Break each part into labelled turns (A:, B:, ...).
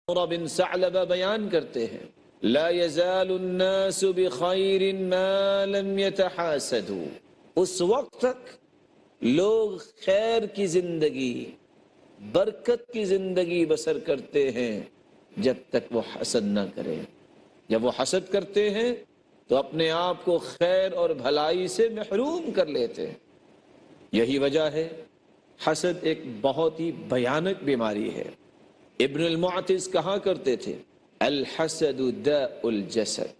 A: عمر بن ثعلبہ بیان کرتے ہیں لا یزال الناس بخیر ما لم یتحاسدوا، اس وقت تک لوگ خیر کی زندگی، برکت کی زندگی بسر کرتے ہیں جب تک وہ حسد نہ کریں۔ جب وہ حسد کرتے ہیں تو اپنے آپ کو خیر اور بھلائی سے محروم کر لیتے ہیں۔ یہی وجہ ہے حسد ایک بہت ہی بھیانک بیماری ہے۔ ابن المعتز کہا کرتے تھے الحسد داء الجسد،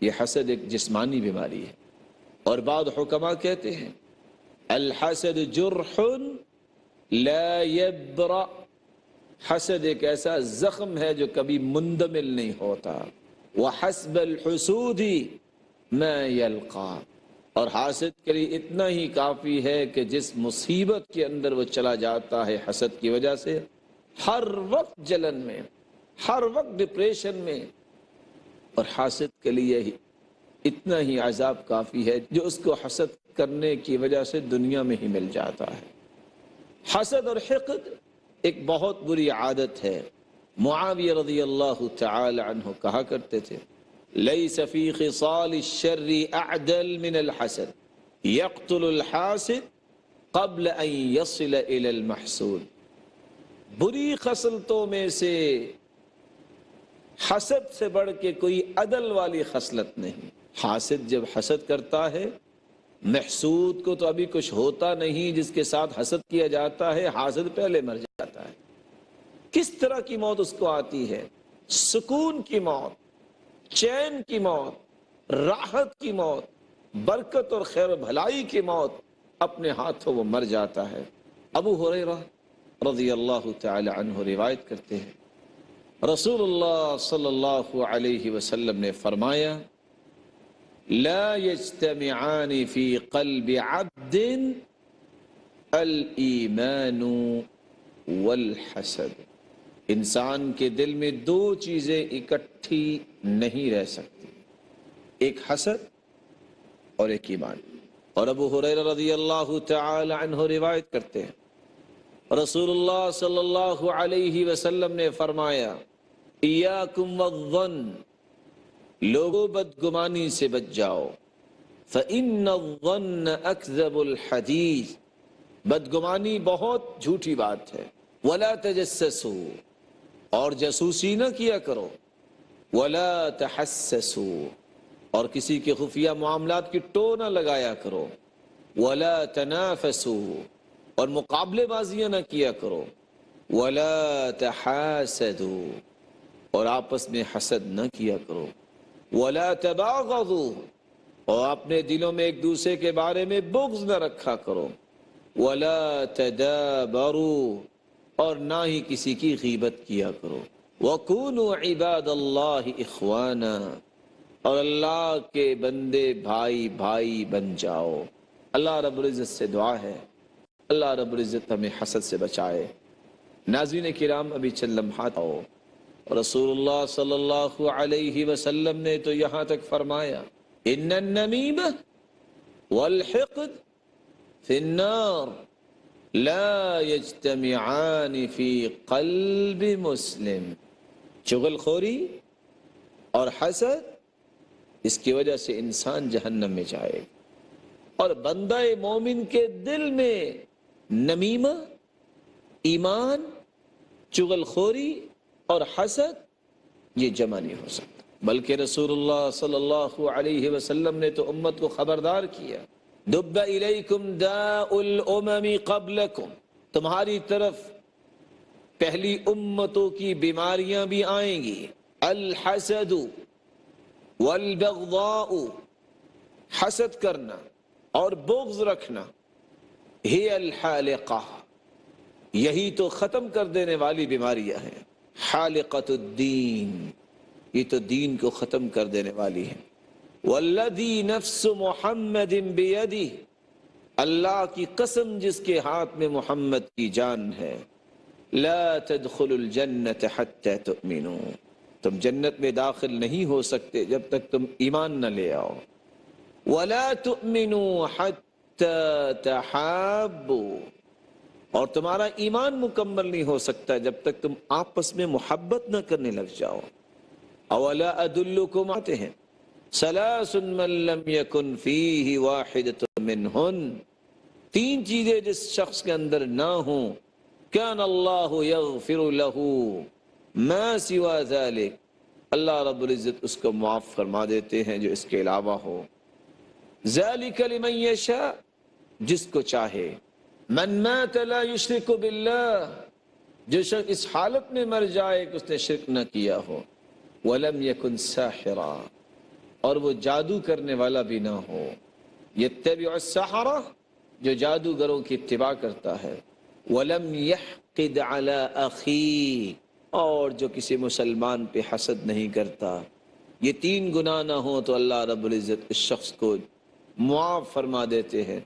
A: یہ حسد ایک جسمانی بیماری ہے۔ اور بعض حکماء کہتے ہیں الحسد جرح لا یبرأ، حسد ایک ایسا زخم ہے جو کبھی مندمل نہیں ہوتا۔ وحسب الحسود ما یلقا، اور حاسد کے لیے اتنا ہی کافی ہے کہ جس مصیبت کے اندر وہ چلا جاتا ہے حسد کی وجہ سے، ہر وقت جلن میں، ہر وقت ڈپریشن میں، اور حاسد کے لیے اتنا ہی عذاب کافی ہے جو اس کو حسد کرنے کی وجہ سے دنیا میں ہی مل جاتا ہے۔ حسد اور حقد ایک بہت بری عادت ہے۔ معاویہ رضی اللہ تعالی عنہ کہا کرتے تھے لیس فی خصال الشر اعدل من الحسد یقتل الحاسد قبل ان یصل الى المحسود، بری خصلتوں میں سے حسد سے بڑھ کے کوئی عدل والی خصلت نہیں۔ حاسد جب حسد کرتا ہے، محسود کو تو ابھی کچھ ہوتا نہیں جس کے ساتھ حسد کیا جاتا ہے، حاسد پہلے مر جاتا ہے۔ کس طرح کی موت اس کو آتی ہے؟ سکون کی موت، چین کی موت، راحت کی موت، برکت اور خیر و بھلائی کی موت، اپنے ہاتھوں وہ مر جاتا ہے۔ ابو ہریرہ رضی اللہ تعالی عنہ روایت کرتے ہیں رسول اللہ صلی اللہ علیہ وسلم نے فرمایا لا یجتمعان فی قلب عبد الایمان والحسد، انسان کے دل میں دو چیزیں اکٹھی نہیں رہ سکتی، ایک حسد اور ایک ایمان۔ اور ابو ہریرہ رضی اللہ تعالی عنہ روایت کرتے ہیں رسول اللہ صلی اللہ علیہ وسلم نے فرمایا ایاکم والظن، لوگوں بدگمانی سے بچ جاؤ، فإن الظن اکذب الحدیث، بدگمانی بہت جھوٹی بات ہے۔ ولا تجسسوا، اور جاسوسی نہ کیا کرو، ولا تحسسوا، اور کسی کے خفیہ معاملات کی ٹو نہ لگایا کرو، ولا تنافسوا، اور مقابلے بازیاں نہ کیا کرو، ولا تحاسدوا، اور آپس میں حسد نہ کیا کرو، ولا تباغضوا، اور اپنے دلوں میں ایک دوسرے کے بارے میں بغض نہ رکھا کرو، ولا تدابروا، اور نہ ہی کسی کی غیبت کیا کرو، وَكُونُوا عِبَادَ اللَّهِ إِخْوَانًا، اور اللہ کے بندے بھائی بھائی بن جاؤ۔ اللہ رب العزت سے دعا ہے اللہ رب العزت ہمیں حسد سے بچائے۔ ناظرین کرام، ابھی چند لمحات آؤ، رسول اللہ صلی اللہ علیہ وسلم نے تو یہاں تک فرمایا ان النمیمہ والحقد فی النار لا یجتمعان فی قلب مسلم، چغل خوری اور حسد، اس کی وجہ سے انسان جہنم میں جائے گا۔ اور بندہ مومن کے دل میں نمیمہ، ایمان، چغل خوری اور حسد یہ جمع نہیں ہو سکتا، بلکہ رسول اللہ صلی اللہ علیہ وسلم نے تو امت کو خبردار کیا دب الیکم داء الامم قبلکم، تمہاری طرف پہلی امتوں کی بیماریاں بھی آئیں گی، الحسد والبغضاء، حسد کرنا اور بغض رکھنا، ہی الحالقہ، یہی تو ختم کر دینے والی بیماریاں ہیں، حالقۃ الدین، یہ تو دین کو ختم کر دینے والی ہے۔ والذی نفس محمد بیدہ، اللہ کی قسم جس کے ہاتھ میں محمد کی جان ہے، لا تدخلوا الجنۃ حتی تؤمنوا، تم جنت میں داخل نہیں ہو سکتے جب تک تم ایمان نہ لے آؤ، ولا تؤمنوا حتی تحابوا، اور تمہارا ایمان مکمل نہیں ہو سکتا جب تک تم آپس میں محبت نہ کرنے لگ جاؤ۔ اولا ادلکم آتے ہیں ثلاث من لم یکن فیہ واحدۃ منہن، تین چیزیں جس شخص کے اندر نہ ہوں، کان اللہ یغفر لہ ما سوا ذلک، اللہ رب العزت اس کو معاف فرما دیتے ہیں جو اس کے علاوہ ہو۔ ذالک لمن یشاء، جس کو چاہے۔ من مات لا یشرک باللہ، جو شخص اس حالت میں مر جائے کہ اس نے شرک نہ کیا ہو۔ ولم یکن ساحرا، اور وہ جادو کرنے والا بھی نہ ہو۔ یتبع السحرہ، جو جادوگروں کی اتباع کرتا ہے۔ ولم یحقد علی اخیہ، اور جو کسی مسلمان پہ حسد نہیں کرتا۔ یہ تین گناہ نہ ہوں تو اللہ رب العزت اس شخص کو معاف فرما دیتے ہیں۔